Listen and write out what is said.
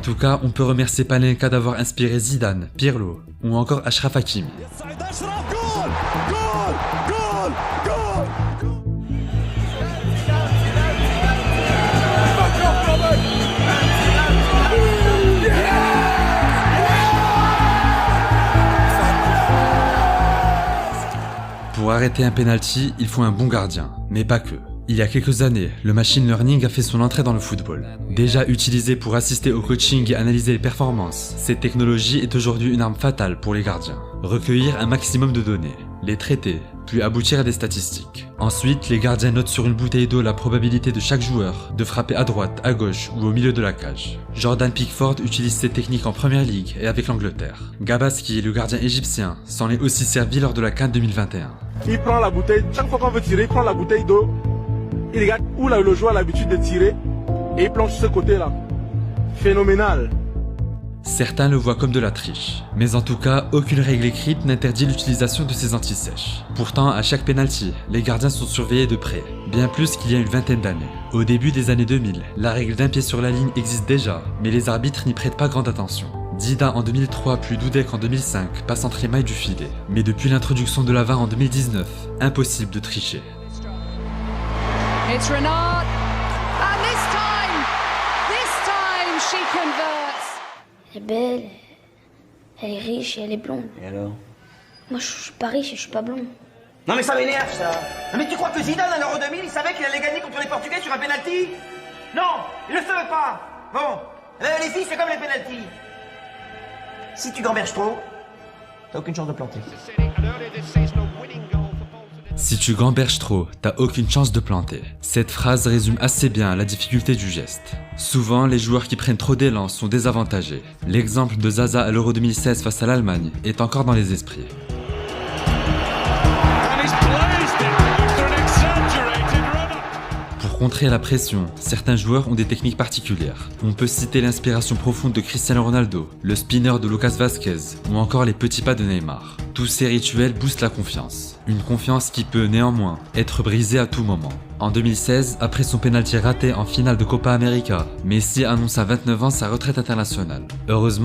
tout cas, on peut remercier Panenka d'avoir inspiré Zidane, Pirlo ou encore Achraf Hakimi. Pour arrêter un penalty, il faut un bon gardien, mais pas que. Il y a quelques années, le machine learning a fait son entrée dans le football. Déjà utilisé pour assister au coaching et analyser les performances, cette technologie est aujourd'hui une arme fatale pour les gardiens. Recueillir un maximum de données, les traiter, puis aboutir à des statistiques. Ensuite, les gardiens notent sur une bouteille d'eau la probabilité de chaque joueur de frapper à droite, à gauche ou au milieu de la cage. Jordan Pickford utilise cette technique en Première Ligue et avec l'Angleterre. Gabaski, le gardien égyptien, s'en est aussi servi lors de la CAN 2021. Il prend la bouteille, chaque fois qu'on veut tirer, il prend la bouteille d'eau, il regarde où le joueur a l'habitude de tirer et il plonge sur ce côté-là. Phénoménal. Certains le voient comme de la triche, mais en tout cas, aucune règle écrite n'interdit l'utilisation de ces anti-sèches. Pourtant, à chaque penalty, les gardiens sont surveillés de près, bien plus qu'il y a une vingtaine d'années. Au début des années 2000, la règle d'un pied sur la ligne existe déjà, mais les arbitres n'y prêtent pas grande attention. Dida en 2003 puis Dudek en 2005 passent entre les mailles du filet. Mais depuis l'introduction de la VAR en 2019, impossible de tricher. It's Renard, and this time she converts. Elle est belle, elle est riche et elle est blonde. Et alors? Moi je suis pas riche et je suis pas blonde. Non mais ça m'énerve ça. Non mais tu crois que Zidane à l'Euro 2000 il savait qu'il allait gagner contre les Portugais sur un penalty? Non, il le savait pas. Bon, les filles c'est comme les penaltys. Si tu gamberges trop, t'as aucune chance de planter. Si tu gamberges trop, t'as aucune chance de planter. Cette phrase résume assez bien la difficulté du geste. Souvent, les joueurs qui prennent trop d'élan sont désavantagés. L'exemple de Zaza à l'Euro 2016 face à l'Allemagne est encore dans les esprits. Pour contrer la pression, certains joueurs ont des techniques particulières. On peut citer l'inspiration profonde de Cristiano Ronaldo, le spinner de Lucas Vazquez ou encore les petits pas de Neymar. Tous ces rituels boostent la confiance. Une confiance qui peut néanmoins être brisée à tout moment. En 2016, après son pénalty raté en finale de Copa América, Messi annonce à 29 ans sa retraite internationale. Heureusement,